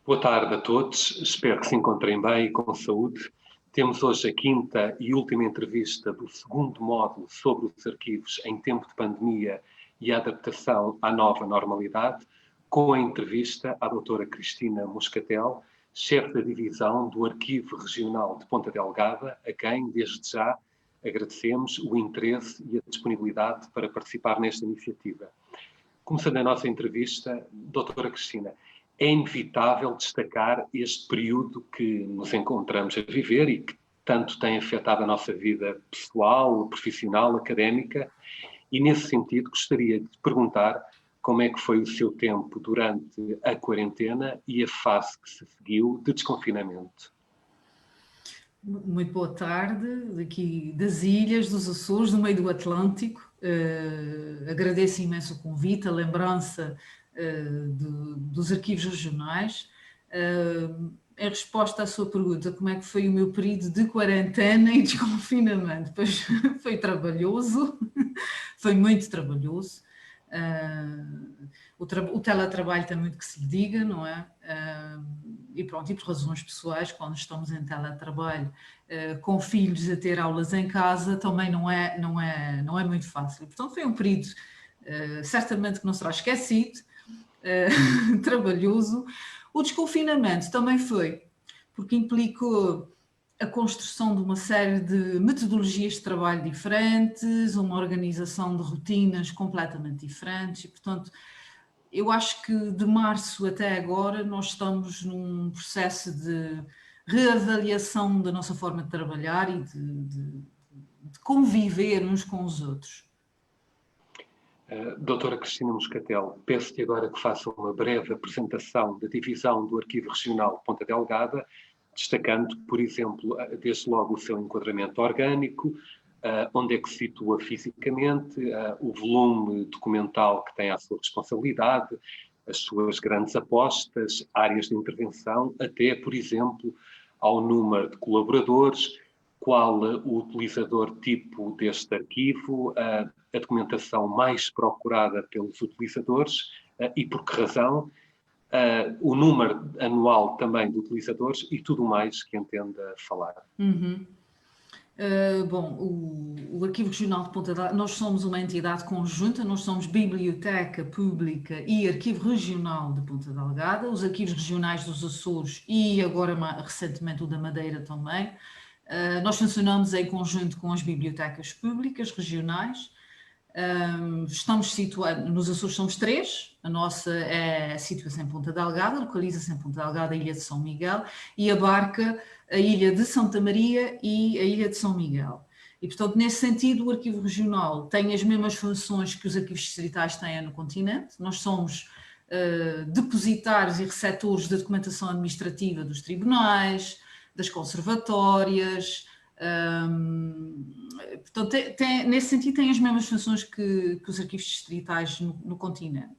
Boa tarde a todos, espero que se encontrem bem e com saúde. Temos hoje a quinta e última entrevista do segundo módulo sobre os arquivos em tempo de pandemia e a adaptação à nova normalidade, com a entrevista à doutora Cristina Moscatel, chefe da divisão do Arquivo Regional de Ponta Delgada, a quem, desde já, agradecemos o interesse e a disponibilidade para participar nesta iniciativa. Começando a nossa entrevista, doutora Cristina, é inevitável destacar este período que nos encontramos a viver e que tanto tem afetado a nossa vida pessoal, profissional, académica, e nesse sentido gostaria de perguntar como é que foi o seu tempo durante a quarentena e a fase que se seguiu de desconfinamento. Muito boa tarde, daqui das ilhas, dos Açores, no meio do Atlântico. Agradeço imenso o convite, a lembrança dos arquivos regionais. Em resposta à sua pergunta, como é que foi o meu período de quarentena e desconfinamento? Pois foi trabalhoso, foi muito trabalhoso. O teletrabalho tem muito que se lhe diga, não é? E pronto, e por razões pessoais, quando estamos em teletrabalho, com filhos a ter aulas em casa, também não é muito fácil. Portanto, foi um período certamente que não será esquecido, trabalhoso. O desconfinamento também foi, porque implicou a construção de uma série de metodologias de trabalho diferentes, uma organização de rotinas completamente diferentes e, portanto, eu acho que de março até agora nós estamos num processo de reavaliação da nossa forma de trabalhar e de conviver uns com os outros. Doutora Cristina Moscatel, peço-te agora que faça uma breve apresentação da divisão do Arquivo Regional de Ponta Delgada, destacando, por exemplo, desde logo o seu enquadramento orgânico, onde é que se situa fisicamente, o volume documental que tem à sua responsabilidade, as suas grandes apostas, áreas de intervenção, até, por exemplo, ao número de colaboradores, qual o utilizador tipo deste arquivo, a documentação mais procurada pelos utilizadores e por que razão, o número anual também de utilizadores e tudo mais que entenda falar. Bom, o Arquivo Regional de Ponta Delgada, nós somos uma entidade conjunta, nós somos Biblioteca Pública e Arquivo Regional de Ponta Delgada, os arquivos regionais dos Açores e agora recentemente o da Madeira também. Nós funcionamos em conjunto com as bibliotecas públicas regionais. Estamos situados, nos Açores somos três, a nossa situa-se em Ponta Delgada, localiza-se em Ponta Delgada, a Ilha de São Miguel, e abarca a Ilha de Santa Maria e a Ilha de São Miguel. E, portanto, nesse sentido, o Arquivo Regional tem as mesmas funções que os arquivos distritais têm no continente. Nós somos depositários e receptores da documentação administrativa dos tribunais, das conservatórias. Portanto, nesse sentido tem as mesmas funções que os arquivos distritais no continente.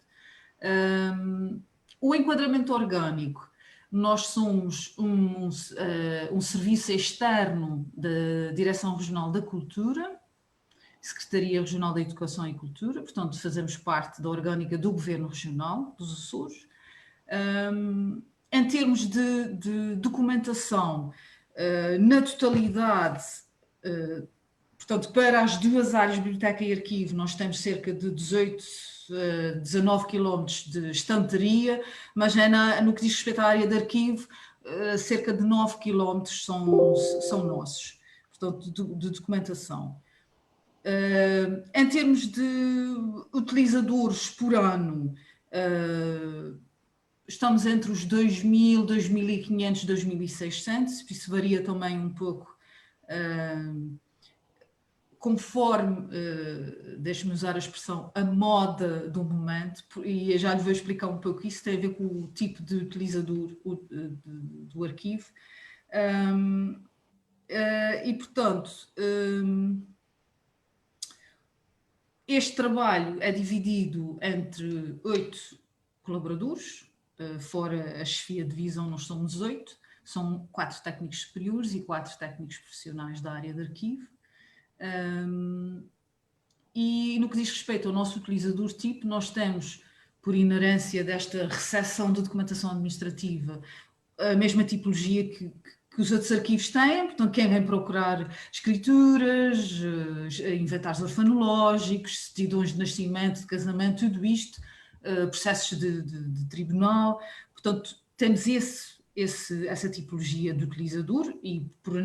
O enquadramento orgânico, nós somos um serviço externo da Direção Regional da Cultura, Secretaria Regional da Educação e Cultura, portanto fazemos parte da orgânica do Governo Regional dos Açores. Em termos de documentação, na totalidade, portanto, para as duas áreas, biblioteca e arquivo, nós temos cerca de 19 km de estanteria, mas no que diz respeito à área de arquivo, cerca de 9 km são nossos, portanto, de documentação. Em termos de utilizadores por ano, estamos entre os 2.000, 2.500, 2.600, isso varia também um pouco conforme, deixe-me usar a expressão, a moda do momento, e já lhe vou explicar um pouco isso, tem a ver com o tipo de utilizador do arquivo. E, portanto, este trabalho é dividido entre 8 colaboradores, fora a chefia de divisão nós somos 8, são 4 técnicos superiores e 4 técnicos profissionais da área de arquivo. E no que diz respeito ao nosso utilizador tipo, nós temos por inerência desta recepção de documentação administrativa, a mesma tipologia que os outros arquivos têm. Portanto, quem vem procurar escrituras, inventários orfanológicos, certidões de nascimento, de casamento, tudo isto, processos de tribunal. Portanto, temos essa tipologia de utilizador e por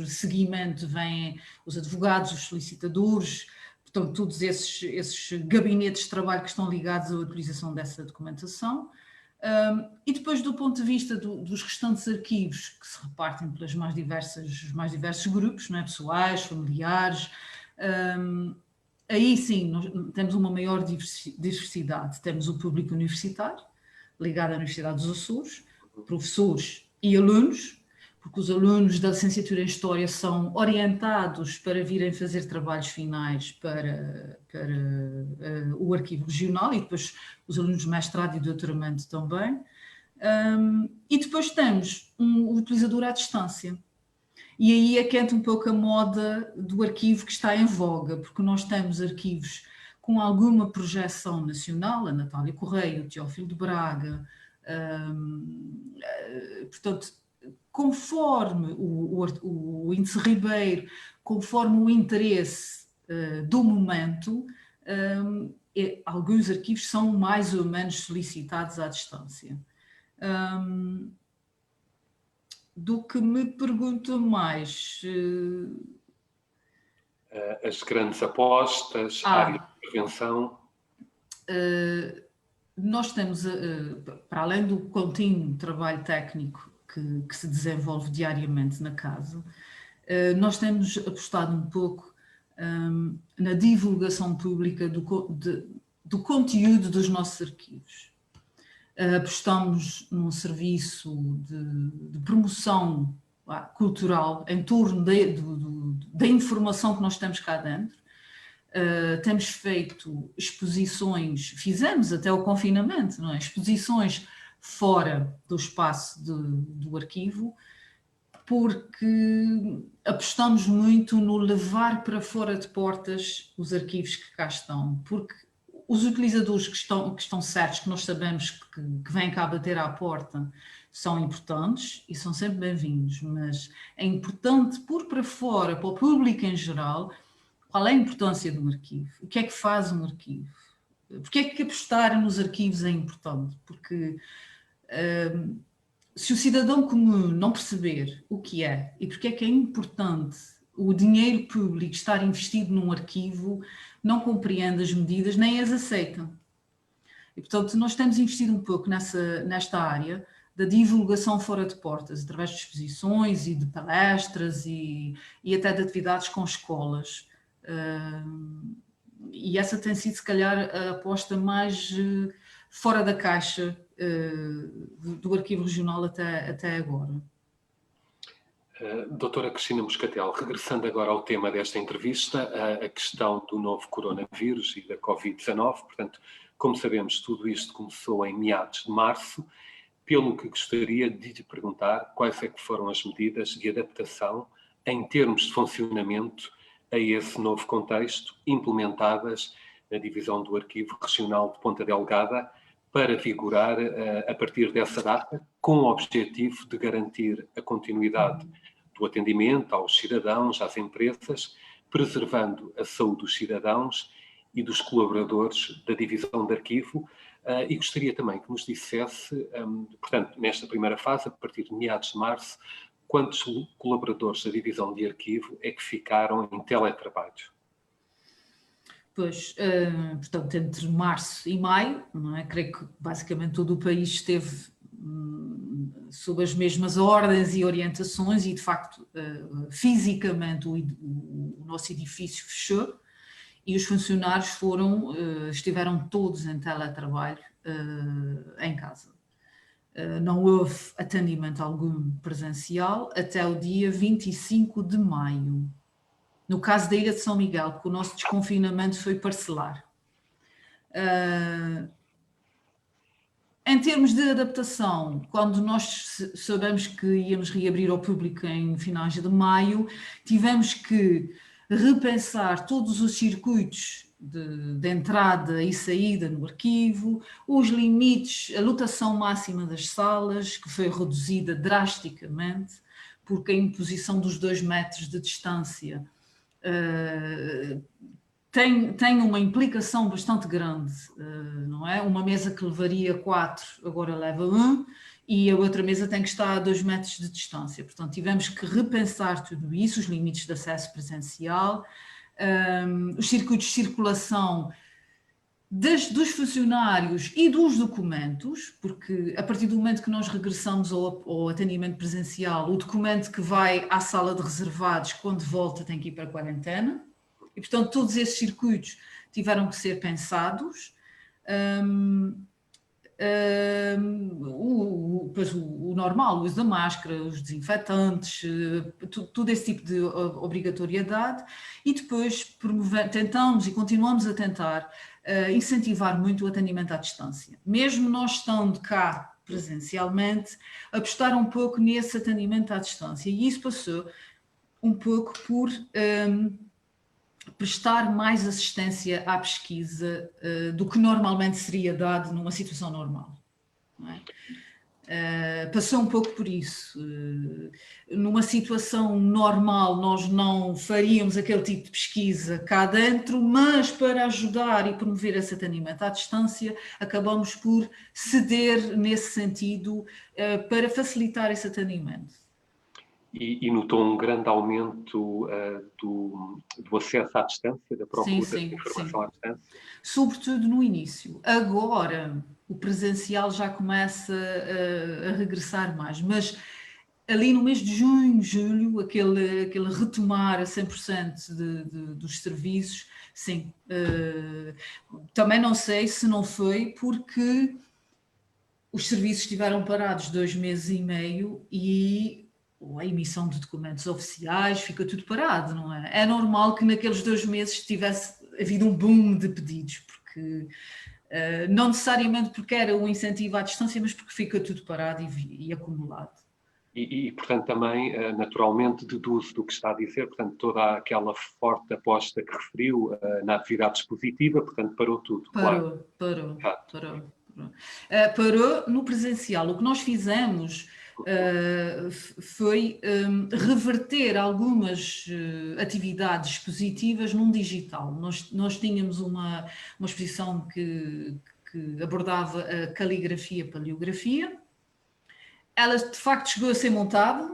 seguimento vêm os advogados, os solicitadores, portanto, todos esses gabinetes de trabalho que estão ligados à utilização dessa documentação. E depois, do ponto de vista dos restantes arquivos, que se repartem pelos mais diversos grupos, não é? Pessoais, familiares, aí sim nós temos uma maior diversidade. Temos o público universitário, ligado à Universidade dos Açores, professores e alunos, porque os alunos da licenciatura em História são orientados para virem fazer trabalhos finais para o arquivo regional, e depois os alunos de mestrado e doutoramento também. E depois temos um utilizador à distância. E aí aquenta um pouco a moda do arquivo que está em voga, porque nós temos arquivos com alguma projeção nacional, a Natália Correia, o Teófilo de Braga, portanto, conforme o índice Ribeiro, conforme o interesse do momento, alguns arquivos são mais ou menos solicitados à distância. Do que me pergunta mais... As grandes apostas, a área de prevenção... Nós temos, para além do contínuo trabalho técnico que se desenvolve diariamente na casa, nós temos apostado um pouco na divulgação pública do conteúdo dos nossos arquivos. Apostamos num serviço de promoção cultural em torno da informação que nós temos cá dentro. Temos feito exposições, fizemos até o confinamento, não é? Exposições fora do espaço do arquivo, porque apostamos muito no levar para fora de portas os arquivos que cá estão, porque os utilizadores que estão certos, que nós sabemos que vêm cá bater à porta, são importantes e são sempre bem-vindos, mas é importante pôr para fora, para o público em geral, qual é a importância de um arquivo? O que é que faz um arquivo? Porque é que apostar nos arquivos é importante? Porque se o cidadão comum não perceber o que é e porque é que é importante o dinheiro público estar investido num arquivo, não compreende as medidas nem as aceita. E, portanto, nós temos investido um pouco nesta área da divulgação fora de portas, através de exposições e de palestras e até de atividades com escolas. E essa tem sido, se calhar, a aposta mais fora da caixa do Arquivo Regional até agora. Doutora Cristina Moscatel, regressando agora ao tema desta entrevista, a questão do novo coronavírus e da Covid-19, portanto, como sabemos, tudo isto começou em meados de março, pelo que gostaria de lhe perguntar quais é que foram as medidas de adaptação em termos de funcionamento a esse novo contexto, implementadas na divisão do Arquivo Regional de Ponta Delgada, para vigorar a partir dessa data, com o objetivo de garantir a continuidade do atendimento aos cidadãos, às empresas, preservando a saúde dos cidadãos e dos colaboradores da divisão de arquivo. E gostaria também que nos dissesse, portanto, nesta primeira fase, a partir de meados de março, quantos colaboradores da divisão de arquivo é que ficaram em teletrabalho? Pois, portanto, entre março e maio, não é? Creio que basicamente todo o país esteve sob as mesmas ordens e orientações e, de facto, fisicamente o nosso edifício fechou e os funcionários estiveram todos em teletrabalho em casa. Não houve atendimento algum presencial até o dia 25 de maio. No caso da Ilha de São Miguel, porque o nosso desconfinamento foi parcelar. Em termos de adaptação, quando nós soubemos que íamos reabrir ao público em finais de maio, tivemos que repensar todos os circuitos de entrada e saída no arquivo, os limites, a lotação máxima das salas, que foi reduzida drasticamente, porque a imposição dos 2 metros de distância tem uma implicação bastante grande, não é? Uma mesa que levaria 4, agora leva 1, e a outra mesa tem que estar a 2 metros de distância. Portanto, tivemos que repensar tudo isso, os limites de acesso presencial, os circuitos de circulação dos funcionários e dos documentos, porque a partir do momento que nós regressamos ao atendimento presencial, o documento que vai à sala de reservados, quando volta, tem que ir para a quarentena. E, portanto, todos esses circuitos tiveram que ser pensados. O normal, o uso da máscara, os desinfetantes, todo esse tipo de obrigatoriedade, e depois tentamos e continuamos a tentar incentivar muito o atendimento à distância. Mesmo nós estando cá presencialmente, apostar um pouco nesse atendimento à distância, e isso passou um pouco por prestar mais assistência à pesquisa do que normalmente seria dado numa situação normal. Não é? Passou um pouco por isso. Numa situação normal, nós não faríamos aquele tipo de pesquisa cá dentro, mas para ajudar e promover esse atendimento à distância, acabamos por ceder nesse sentido para facilitar esse atendimento. E notou um grande aumento do acesso à distância, da procura de informação à distância? Sobretudo no início. Agora, o presencial já começa a regressar mais, mas ali no mês de junho, julho, aquele retomar a 100% dos serviços, sim. Também não sei se não foi porque os serviços estiveram parados 2 meses e meio e a emissão de documentos oficiais, fica tudo parado, não é? É normal que naqueles 2 meses tivesse havido um boom de pedidos, porque não necessariamente porque era um incentivo à distância, mas porque fica tudo parado e acumulado. E, portanto, também, naturalmente, deduzo do que está a dizer, portanto, toda aquela forte aposta que referiu na atividade expositiva, portanto, parou tudo, claro. Parou no presencial. O que nós fizemos foi reverter algumas atividades expositivas num digital. Nós tínhamos uma exposição que abordava a caligrafia e paleografia. Ela de facto chegou a ser montada,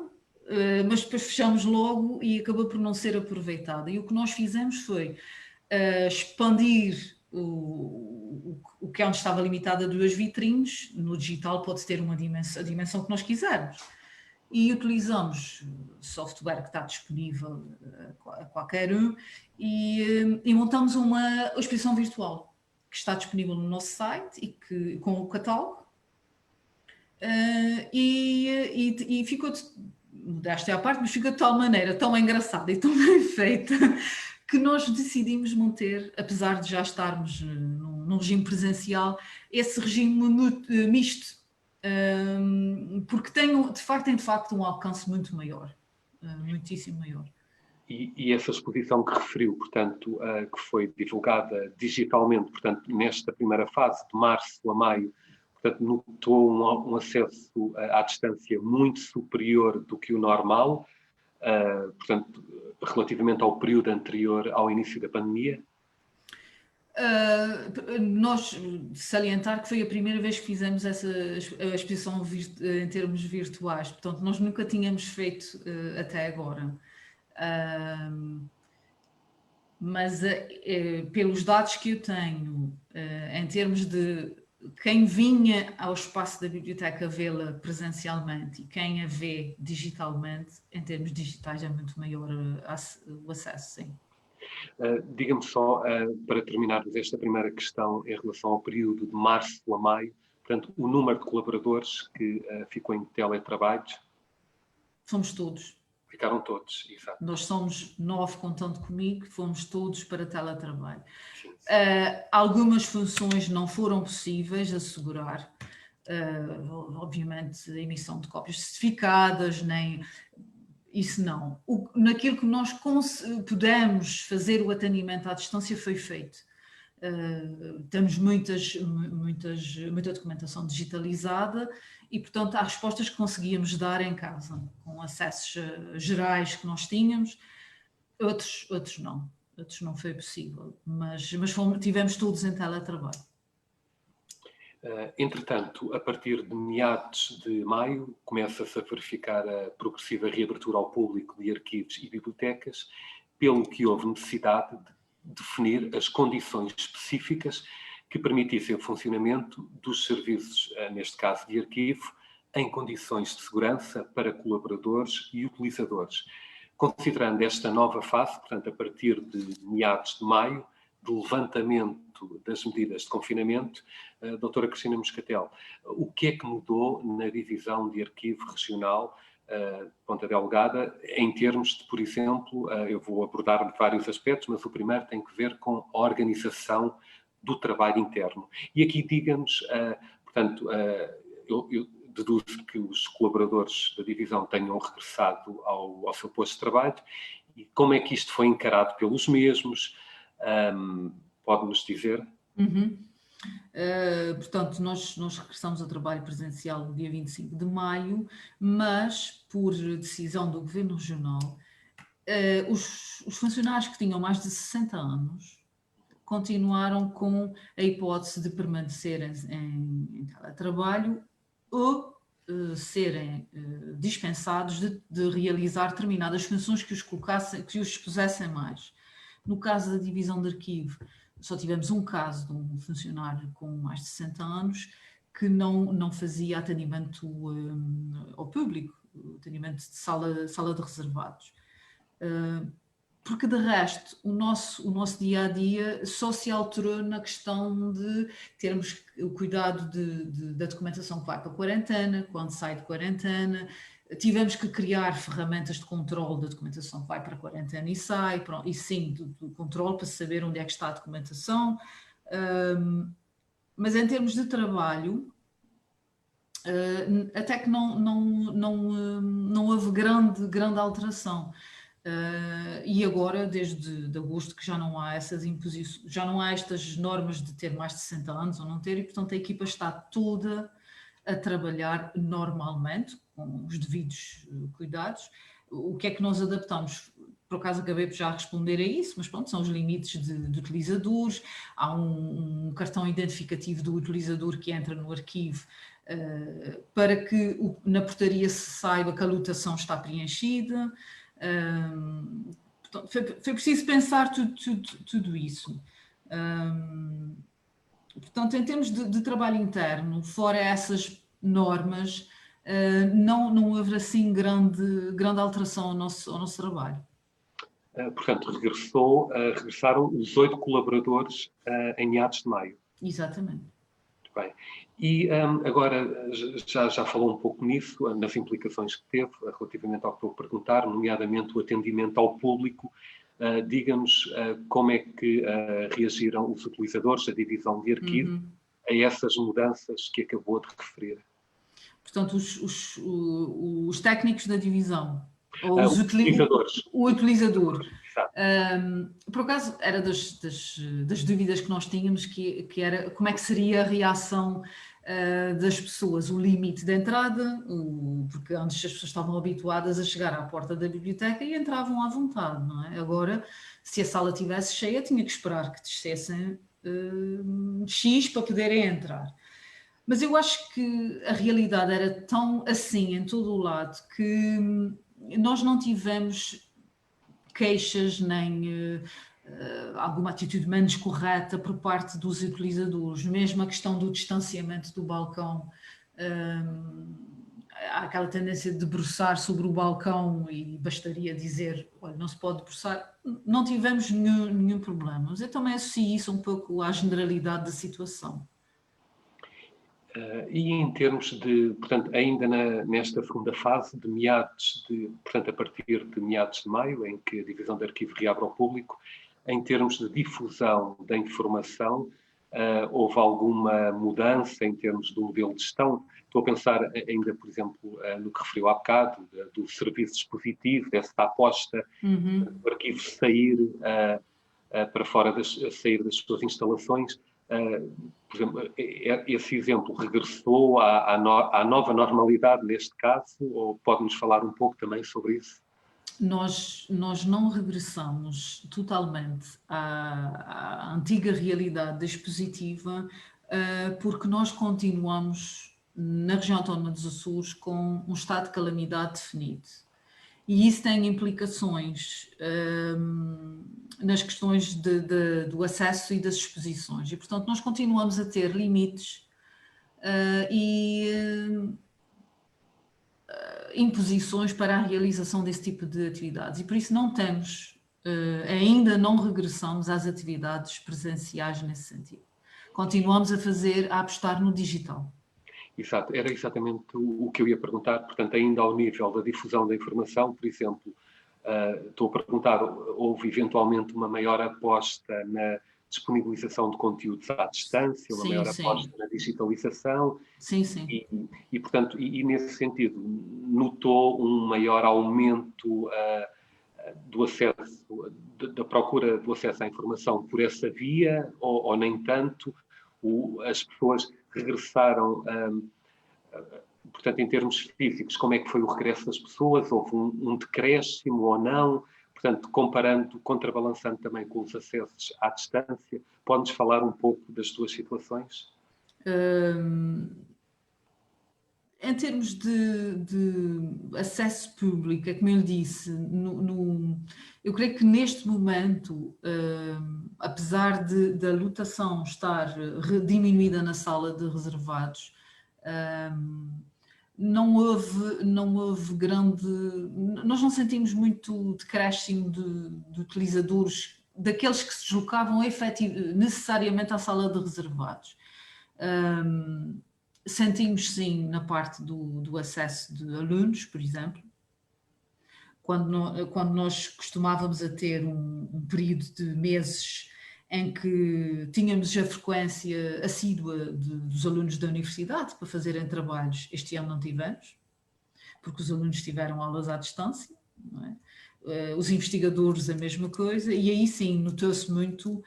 mas depois fechamos logo e acabou por não ser aproveitada. E o que nós fizemos foi expandir o que onde estava limitado a 2 vitrines. No digital pode ter a dimensão que nós quisermos. E utilizamos software que está disponível a qualquer um e montamos uma exposição virtual que está disponível no nosso site com o catálogo. E ficou, modéstia à parte, mas ficou de tal maneira, tão engraçada e tão bem feita, que nós decidimos manter, apesar de já estarmos num regime presencial, esse regime misto, porque tem de facto um alcance muito maior, muitíssimo maior. E essa exposição que referiu, portanto, que foi divulgada digitalmente, portanto, nesta primeira fase, de março a maio, portanto, notou um acesso à distância muito superior do que o normal, portanto, relativamente ao período anterior ao início da pandemia? Nós salientar que foi a primeira vez que fizemos essa exposição em termos virtuais, portanto, nós nunca tínhamos feito até agora. Mas pelos dados que eu tenho, em termos de quem vinha ao espaço da biblioteca vê-la presencialmente e quem a vê digitalmente, em termos digitais é muito maior o acesso, sim. Diga-me só, para terminarmos esta primeira questão em relação ao período de março a maio, portanto, o número de colaboradores que ficou em teletrabalhos? Fomos todos. Ficaram todos, exato. Nós somos 9 contando comigo, fomos todos para teletrabalho. Algumas funções não foram possíveis assegurar, obviamente a emissão de cópias certificadas, nem isso não. Naquilo que nós pudemos fazer o atendimento à distância foi feito. temos muita documentação digitalizada e, portanto, há respostas que conseguíamos dar em casa, com acessos gerais que nós tínhamos, outros não foi possível, mas tivemos todos em teletrabalho. Entretanto, a partir de meados de maio, começa-se a verificar a progressiva reabertura ao público de arquivos e bibliotecas, pelo que houve necessidade de definir as condições específicas que permitissem o funcionamento dos serviços, neste caso de arquivo, em condições de segurança para colaboradores e utilizadores. Considerando esta nova fase, portanto, a partir de meados de maio, de levantamento das medidas de confinamento, doutora Cristina Moscatel, o que é que mudou na divisão de arquivo regional Ponta Delgada, em termos de, por exemplo, eu vou abordar vários aspectos, mas o primeiro tem que ver com a organização do trabalho interno. E aqui, digamos, portanto, eu deduzo que os colaboradores da divisão tenham regressado ao seu posto de trabalho, e como é que isto foi encarado pelos mesmos? Pode-nos dizer? Portanto, nós regressamos ao trabalho presencial no dia 25 de maio, mas por decisão do Governo Regional, os funcionários que tinham mais de 60 anos continuaram com a hipótese de permanecerem em teletrabalho ou serem dispensados de realizar determinadas funções que os expusessem mais. No caso da divisão de arquivo, só tivemos um caso de um funcionário com mais de 60 anos que não fazia atendimento ao público, atendimento de sala de reservados. Porque, de resto, o nosso dia-a-dia só se alterou na questão de termos o cuidado da documentação que vai para a quarentena, quando sai de quarentena. Tivemos que criar ferramentas de controle da documentação que vai para a quarentena e sai, e sim, do controle para saber onde é que está a documentação. Mas em termos de trabalho, até que não houve grande alteração. E agora, desde agosto, que já não há essas imposições, já não há estas normas de ter mais de 60 anos ou não ter, e portanto a equipa está toda a trabalhar normalmente, com os devidos cuidados. O que é que nós adaptamos? Por acaso acabei por já responder a isso, mas pronto, são os limites de utilizadores, há um cartão identificativo do utilizador que entra no arquivo para que na portaria se saiba que a lotação está preenchida. Portanto, foi preciso pensar tudo isso. Portanto, em termos de trabalho interno, fora essas normas, não houve assim grande alteração ao nosso trabalho. Portanto, regressaram os 8 colaboradores em meados de maio. Exatamente. Muito bem. E agora, já falou um pouco nisso, nas implicações que teve, relativamente ao que estou a perguntar, nomeadamente o atendimento ao público. Diga-nos como é que reagiram os utilizadores da divisão de arquivo a essas mudanças que acabou de referir. Portanto, os técnicos da divisão, ou os utilizadores. O utilizador. Por acaso, era das dúvidas que nós tínhamos, que era como é que seria a reação das pessoas, o limite de entrada, porque antes as pessoas estavam habituadas a chegar à porta da biblioteca e entravam à vontade, não é? Agora, se a sala estivesse cheia, tinha que esperar que descessem X para poderem entrar. Mas eu acho que a realidade era tão assim em todo o lado que nós não tivemos queixas nem alguma atitude menos correta por parte dos utilizadores. Mesmo a questão do distanciamento do balcão, há aquela tendência de debruçar sobre o balcão e bastaria dizer, olha, não se pode debruçar. Não tivemos nenhum problema. Mas eu também associo isso um pouco à generalidade da situação. E em termos de, portanto, ainda nesta segunda fase, portanto, a partir de meados de maio, em que a divisão de arquivo reabre ao público, em termos de difusão da informação, houve alguma mudança em termos do modelo de gestão? Estou a pensar ainda, por exemplo, no que referiu há bocado, do serviço dispositivo, dessa aposta, do arquivo sair para fora, a sair das suas instalações. Por exemplo, esse exemplo regressou à nova normalidade neste caso, ou pode-nos falar um pouco também sobre isso? Nós não regressamos totalmente à antiga realidade dispositiva, porque nós continuamos na região autónoma dos Açores com um estado de calamidade definido. E isso tem implicações nas questões do acesso e das exposições. E, portanto, nós continuamos a ter limites imposições para a realização desse tipo de atividades. E por isso não temos, ainda não regressamos às atividades presenciais nesse sentido. Continuamos a apostar no digital. Exato, era exatamente o que eu ia perguntar. Portanto, ainda ao nível da difusão da informação, por exemplo, estou a perguntar, houve eventualmente uma maior aposta na disponibilização de conteúdos à distância, uma maior aposta na digitalização? Sim, sim. E portanto, nesse sentido, notou um maior aumento do acesso, da procura do acesso à informação por essa via, ou nem tanto? As pessoas regressaram, portanto, em termos físicos, como é que foi o regresso das pessoas? Houve um decréscimo ou não? Portanto, contrabalançando também com os acessos à distância, pode-nos falar um pouco das duas situações? Em termos de acesso público, é como eu disse, eu creio que neste momento, apesar da lotação estar diminuída na sala de reservados, não houve grande... Nós não sentimos muito decréscimo de utilizadores, daqueles que se deslocavam necessariamente à sala de reservados. Sentimos sim na parte do acesso de alunos, por exemplo, quando nós costumávamos a ter um período de meses em que tínhamos a frequência assídua dos alunos da universidade para fazerem trabalhos. Este ano não tivemos, porque os alunos tiveram aulas à distância, não é? Os investigadores a mesma coisa, e aí sim notou-se muito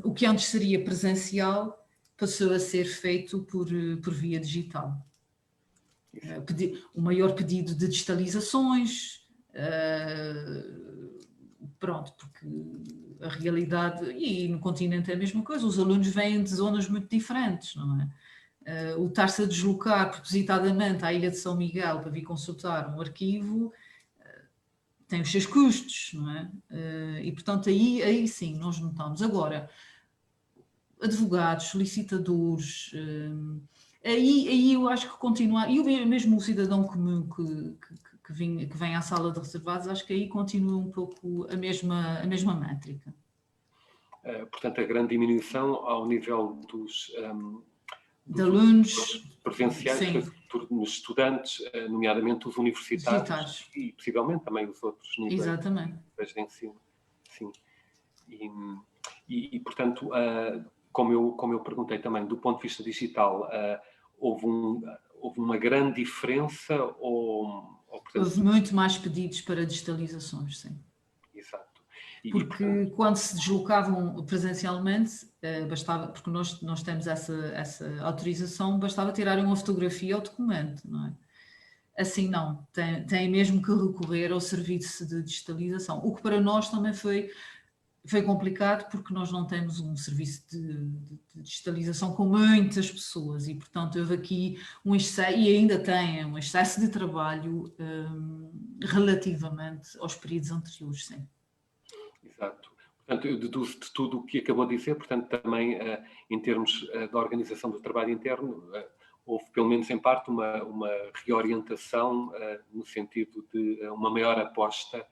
o que antes seria presencial passou a ser feito por via digital. O maior pedido de digitalizações, pronto, porque a realidade, e no continente é a mesma coisa, os alunos vêm de zonas muito diferentes, não é? O estar-se a deslocar propositadamente à Ilha de São Miguel para vir consultar um arquivo tem os seus custos, não é? E portanto aí sim nós notamos. Agora, advogados, solicitadores, aí eu acho que continua, e mesmo o cidadão comum que vem à sala de reservados, acho que aí continua um pouco a mesma métrica. Portanto, a grande diminuição ao nível de alunos presenciais foi nos estudantes, nomeadamente os universitários e possivelmente também os outros níveis de ensino. Sim. E portanto, como eu perguntei também, do ponto de vista digital, houve uma grande diferença? Portanto... Houve muito mais pedidos para digitalizações, sim. Exato. Porque quando se deslocavam presencialmente, bastava, porque nós temos essa autorização, bastava tirarem uma fotografia ao documento, não é? Assim não, tem mesmo que recorrer ao serviço de digitalização, o que para nós também foi complicado, porque nós não temos um serviço de digitalização com muitas pessoas e, portanto, houve aqui um excesso, e ainda tem um excesso de trabalho relativamente aos períodos anteriores, sim. Exato. Portanto, eu deduzo de tudo o que acabou de dizer, portanto, também em termos da organização do trabalho interno, houve, pelo menos em parte, uma reorientação no sentido de uma maior aposta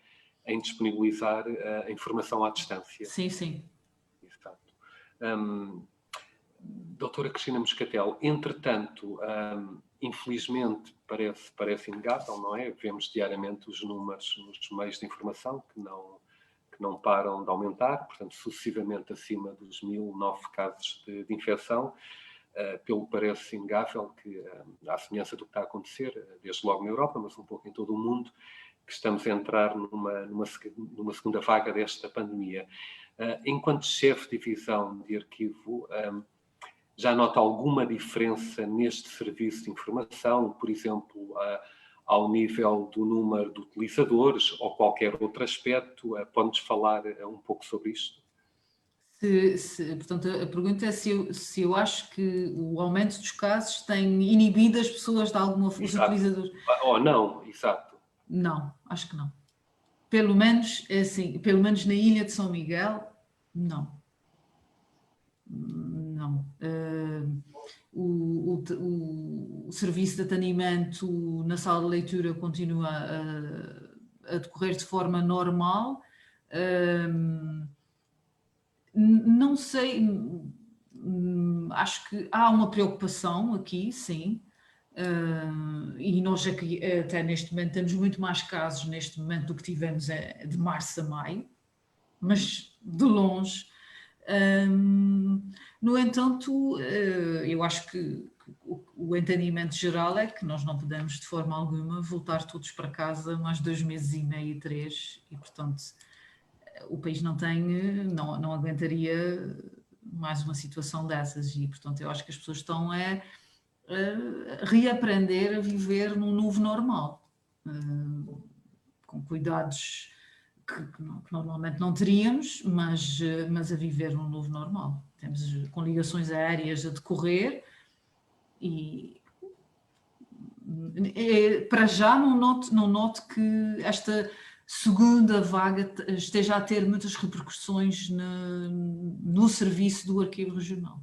em disponibilizar a informação à distância. Sim, sim. Exato. Doutora Cristina Moscatel, entretanto, infelizmente parece inegável, não é? Vemos diariamente os números nos meios de informação que não param de aumentar, portanto, sucessivamente acima dos 1.009 casos de infecção. Pelo parece inegável que, à semelhança do que está a acontecer, desde logo na Europa, mas um pouco em todo o mundo, que estamos a entrar numa segunda vaga desta pandemia. Enquanto chefe de divisão de arquivo, já nota alguma diferença neste serviço de informação, por exemplo, ao nível do número de utilizadores ou qualquer outro aspecto? Pode-nos falar um pouco sobre isto? Portanto, a pergunta é se eu acho que o aumento dos casos tem inibido as pessoas de alguma forma, os Exato. utilizadores. Ou não, exato. Não, acho que não. Pelo menos, é assim, pelo menos na Ilha de São Miguel, não. Não. O serviço de atendimento na sala de leitura continua a decorrer de forma normal. Não sei, acho que há uma preocupação aqui, sim. E nós aqui, até neste momento, temos muito mais casos neste momento do que tivemos de março a maio, mas de longe. No entanto, eu acho que o entendimento geral é que nós não podemos, de forma alguma, voltar todos para casa mais 2 meses e meio, 3, e, portanto, o país não aguentaria mais uma situação dessas, e, portanto, eu acho que as pessoas estão a reaprender a viver num novo normal, com cuidados que normalmente não teríamos, mas a viver num novo normal. Temos com ligações aéreas a decorrer e para já não noto que esta segunda vaga esteja a ter muitas repercussões no serviço do arquivo regional.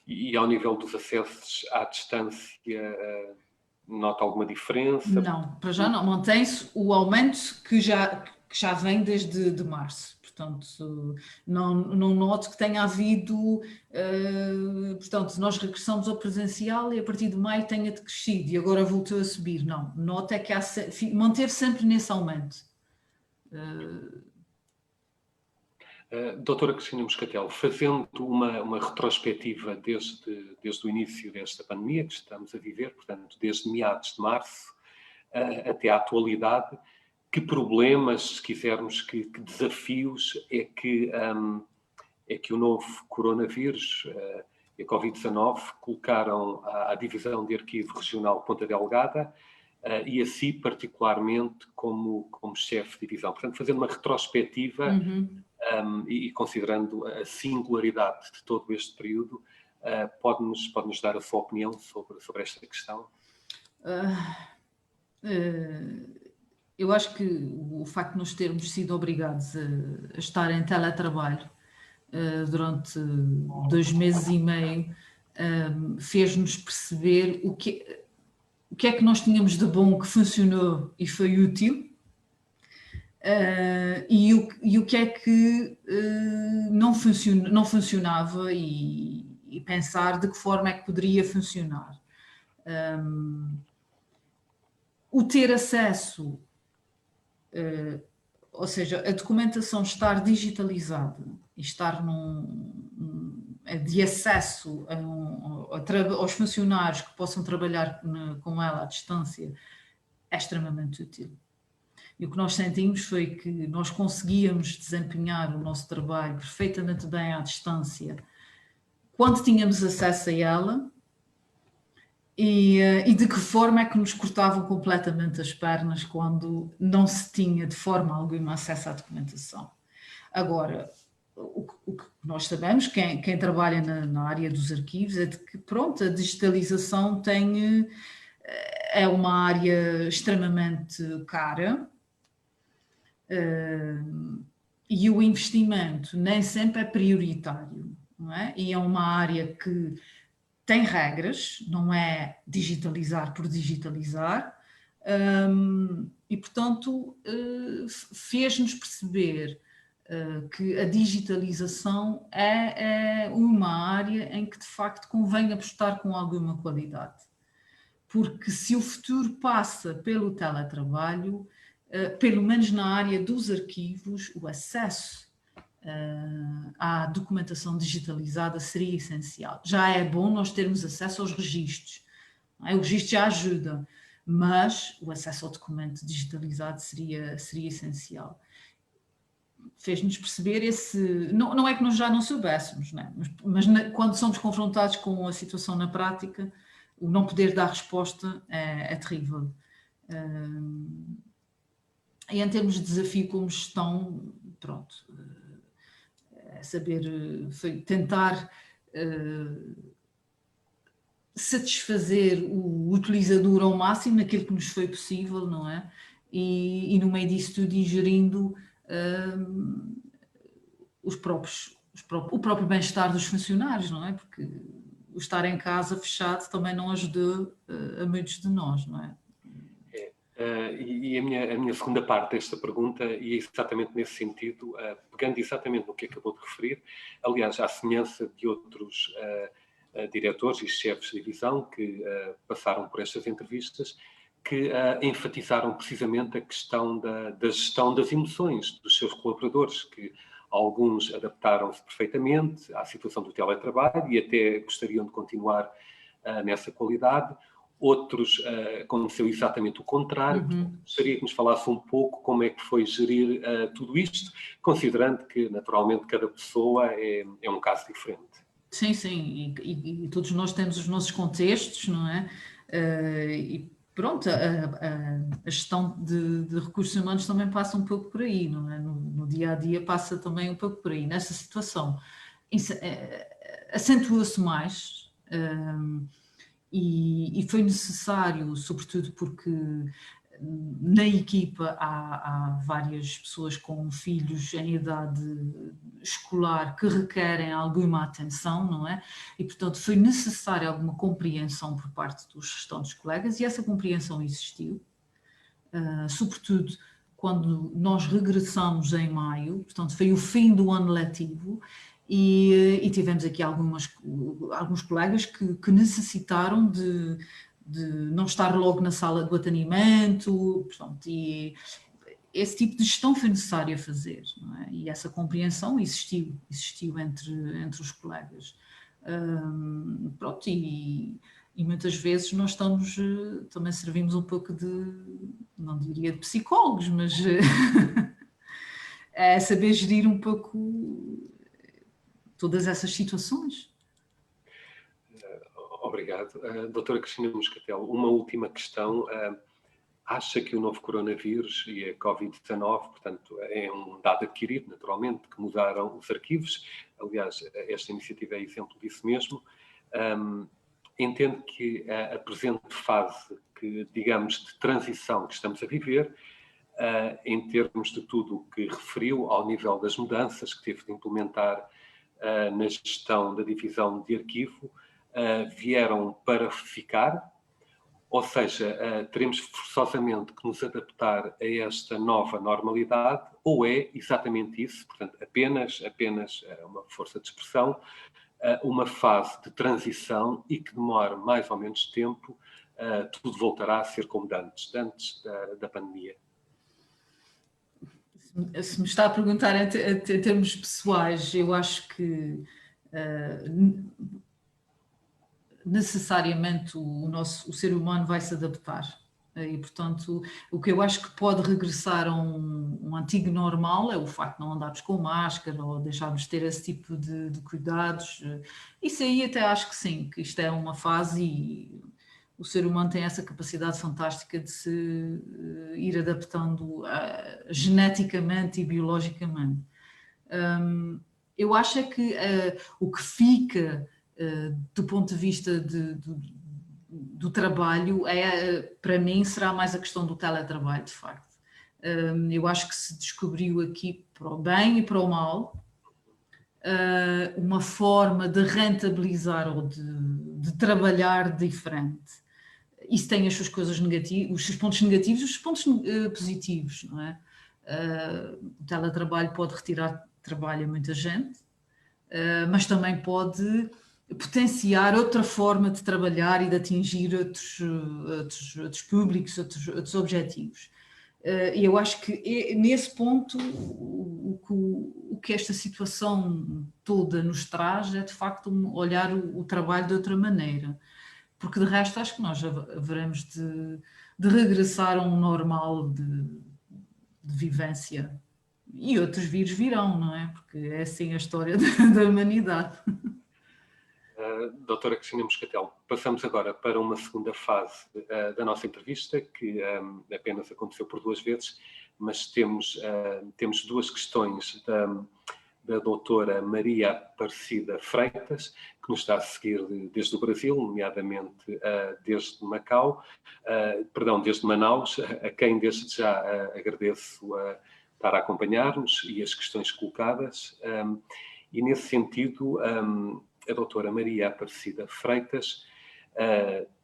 E ao nível dos acessos à distância, nota alguma diferença? Não, para já não. Mantém-se o aumento que já vem desde de março. Portanto, não noto que tenha havido... portanto, nós regressamos ao presencial e a partir de maio tenha decrescido e agora voltou a subir. Não, noto é que manter sempre nesse aumento. Doutora Cristina Moscatel, fazendo uma retrospectiva desde o início desta pandemia que estamos a viver, portanto, desde meados de março até à atualidade, que problemas, se quisermos, que desafios é que o novo coronavírus e a Covid-19 colocaram à Divisão de Arquivo Regional Ponta Delgada e a si particularmente como chefe de divisão. Portanto, fazendo uma retrospectiva e considerando a singularidade de todo este período, pode-nos dar a sua opinião sobre esta questão? Eu acho que o facto de nós termos sido obrigados a estar em teletrabalho durante 2 meses e meio fez-nos perceber o que é que nós tínhamos de bom que funcionou e foi útil e o que é que não funcionava e pensar de que forma é que poderia funcionar. O ter acesso, ou seja, a documentação estar digitalizada e estar de acesso aos funcionários que possam trabalhar com ela à distância é extremamente útil. E o que nós sentimos foi que nós conseguíamos desempenhar o nosso trabalho perfeitamente bem à distância quando tínhamos acesso a ela e de que forma é que nos cortavam completamente as pernas quando não se tinha de forma alguma acesso à documentação. Agora, o que nós sabemos, quem trabalha na área dos arquivos, é de que, pronto, a digitalização é uma área extremamente cara e o investimento nem sempre é prioritário, não é? E é uma área que tem regras, não é digitalizar por digitalizar, e, portanto, fez-nos perceber que a digitalização é uma área em que, de facto, convém apostar com alguma qualidade. Porque se o futuro passa pelo teletrabalho, pelo menos na área dos arquivos, o acesso à documentação digitalizada seria essencial. Já é bom nós termos acesso aos registros. O registro já ajuda, mas o acesso ao documento digitalizado seria essencial. fez-nos perceber esse... Não é que nós já não soubéssemos, né? Mas quando somos confrontados com a situação na prática, o não poder dar resposta é terrível. E em termos de desafio como gestão, pronto, é saber tentar satisfazer o utilizador ao máximo naquilo que nos foi possível, não é? E no meio disso tudo ingerindo o próprio bem-estar dos funcionários, não é? Porque o estar em casa fechado também não ajudou a muitos de nós, não é? E a minha segunda parte desta pergunta ia exatamente nesse sentido, pegando exatamente no que acabou de referir, aliás, à semelhança de outros diretores e chefes de divisão que passaram por estas entrevistas, que enfatizaram precisamente a questão da gestão das emoções dos seus colaboradores, que alguns adaptaram-se perfeitamente à situação do teletrabalho e até gostariam de continuar nessa qualidade. Outros aconteceu exatamente o contrário. Uhum. Gostaria que nos falasse um pouco como é que foi gerir tudo isto, considerando que, naturalmente, cada pessoa é um caso diferente. Sim, sim, e todos nós temos os nossos contextos, não é? E pronto, a gestão de recursos humanos também passa um pouco por aí, não é? No dia a dia passa também um pouco por aí. Nessa situação, acentua-se mais. E foi necessário, sobretudo porque na equipa há várias pessoas com filhos em idade escolar que requerem alguma atenção, não é? E, portanto, foi necessária alguma compreensão por parte dos restantes colegas e essa compreensão existiu, sobretudo quando nós regressamos em maio, portanto, foi o fim do ano letivo. E tivemos aqui alguns colegas que necessitaram de não estar logo na sala de atendimento, portanto, e esse tipo de gestão foi necessário a fazer, não é? E essa compreensão existiu entre os colegas. Pronto, e muitas vezes nós também servimos um pouco não diria de psicólogos, mas é saber gerir um pouco todas essas situações. Obrigado. Doutora Cristina Moscatel, uma última questão. Acha que o novo coronavírus e a Covid-19, portanto, é um dado adquirido, naturalmente, que mudaram os arquivos? Aliás, esta iniciativa é exemplo disso mesmo. Entendo que a presente fase, digamos, de transição que estamos a viver, em termos de tudo o que referiu ao nível das mudanças que teve de implementar na gestão da divisão de arquivo, vieram para ficar, ou seja, teremos forçosamente que nos adaptar a esta nova normalidade, ou é exatamente isso, portanto, apenas uma força de expressão, uma fase de transição e que demora mais ou menos tempo, tudo voltará a ser como antes da pandemia. Se me está a perguntar em termos pessoais, eu acho que necessariamente o ser humano vai se adaptar. E, portanto, o que eu acho que pode regressar a um antigo normal é o facto de não andarmos com máscara ou deixarmos de ter esse tipo de cuidados. Isso aí até acho que sim, que isto é uma fase e o ser humano tem essa capacidade fantástica de se ir adaptando geneticamente e biologicamente. Eu acho é que o que fica do ponto de vista do trabalho, para mim será mais a questão do teletrabalho, de facto. Eu acho que se descobriu aqui, para o bem e para o mal, uma forma de rentabilizar ou de trabalhar diferente. Isso tem as suas coisas negativas, os seus pontos negativos e os seus pontos positivos, não é? O teletrabalho pode retirar trabalho a muita gente, mas também pode potenciar outra forma de trabalhar e de atingir outros públicos, outros objetivos. E eu acho que nesse ponto o que esta situação toda nos traz é de facto olhar o trabalho de outra maneira, porque de resto acho que nós haveremos de regressar a um normal de vivência E outros vírus virão, não é? Porque é assim a história da humanidade. Doutora Cristina Moscatel, passamos agora para uma segunda fase da nossa entrevista, que apenas aconteceu por 2 vezes, mas temos duas questões da doutora Maria Aparecida Freitas, que nos está a seguir desde o Brasil, nomeadamente desde Macau, desde Manaus, a quem desde já agradeço estar a acompanhar-nos e as questões colocadas. E nesse sentido, a doutora Maria Aparecida Freitas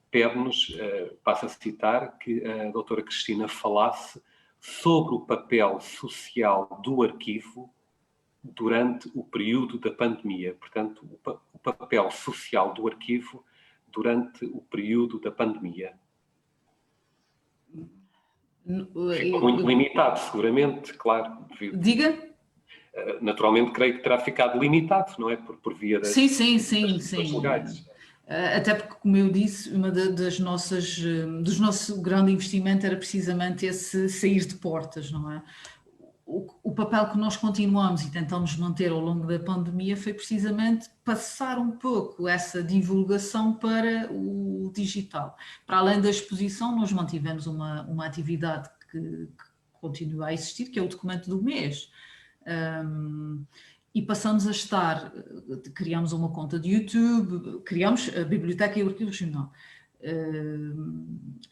pede-nos, passo a citar, que a doutora Cristina falasse sobre o papel social do arquivo durante o período da pandemia. Portanto, o papel social do arquivo durante o período da pandemia. Ficou muito limitado, seguramente, claro. Diga? Naturalmente, creio que terá ficado limitado, não é? Por via das questões legais. Até porque, como eu disse, uma dos nosso grande investimento era precisamente esse sair de portas, não é? O papel que nós continuamos e tentamos manter ao longo da pandemia foi precisamente passar um pouco essa divulgação para o digital. Para além da exposição, nós mantivemos uma atividade que continua a existir, que é o documento do mês. E passamos a criamos uma conta de YouTube, criamos a Biblioteca e o Arquivo Regional,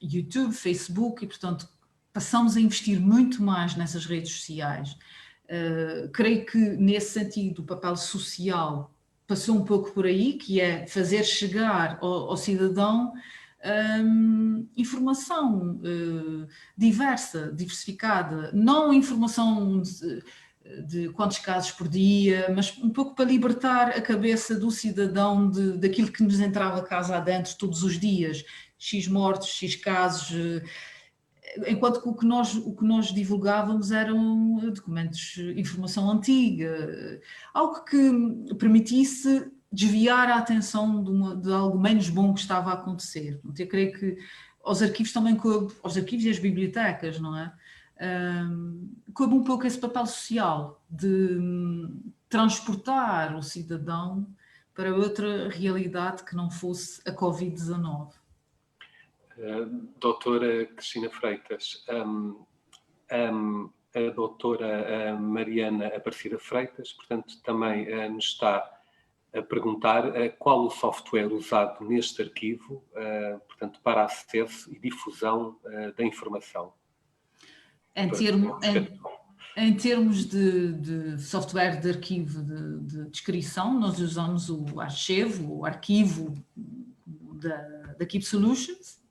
YouTube, Facebook, e portanto passamos a investir muito mais nessas redes sociais. Creio que nesse sentido o papel social passou um pouco por aí, que é fazer chegar ao cidadão informação diversa, diversificada, não informação de quantos casos por dia, mas um pouco para libertar a cabeça do cidadão daquilo que nos entrava casa adentro todos os dias, X mortos, X casos, enquanto que o que nós divulgávamos eram documentos, informação antiga, algo que permitisse desviar a atenção de algo menos bom que estava a acontecer. Eu creio que aos arquivos também coube, aos arquivos e às bibliotecas, não é? Coube um pouco esse papel social de transportar o cidadão para outra realidade que não fosse a Covid-19. Doutora Cristina Freitas, a doutora Mariana Aparecida Freitas, portanto, também nos está a perguntar qual o software usado neste arquivo, portanto, para acesso e difusão da informação. Em termos de software de arquivo de descrição, nós usamos o arquivo da Keep Solutions,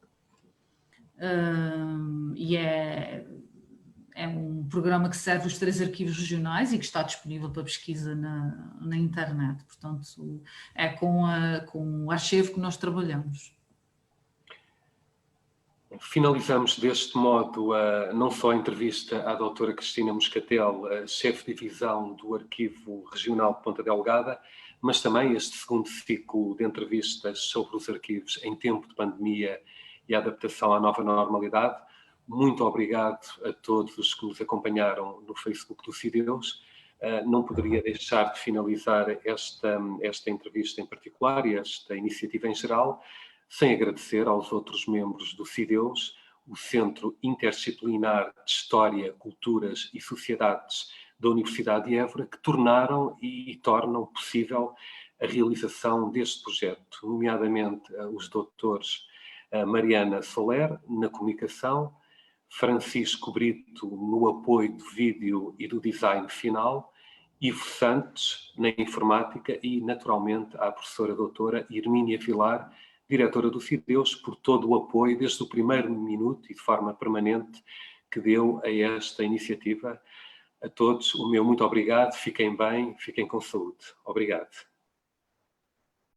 e é um programa que serve os 3 arquivos regionais e que está disponível para pesquisa na internet. Portanto, é com o arquivo que nós trabalhamos. Finalizamos deste modo não só a entrevista à doutora Cristina Moscatel, chefe de divisão do Arquivo Regional de Ponta Delgada, mas também este segundo ciclo de entrevistas sobre os arquivos em tempo de pandemia e a adaptação à nova normalidade. Muito obrigado a todos os que nos acompanharam no Facebook do CIDEUS. Não poderia deixar de finalizar esta entrevista em particular e esta iniciativa em geral, sem agradecer aos outros membros do CIDEUS, o Centro Interdisciplinar de História, Culturas e Sociedades da Universidade de Évora, que tornaram e tornam possível a realização deste projeto, nomeadamente os doutores Mariana Soler, na comunicação, Francisco Brito, no apoio do vídeo e do design final, Ivo Santos, na informática e, naturalmente, a professora doutora Hermínia Vilar, diretora do CIDEUS, por todo o apoio, desde o primeiro minuto e de forma permanente, que deu a esta iniciativa. A todos, o meu muito obrigado, fiquem bem, fiquem com saúde. Obrigado.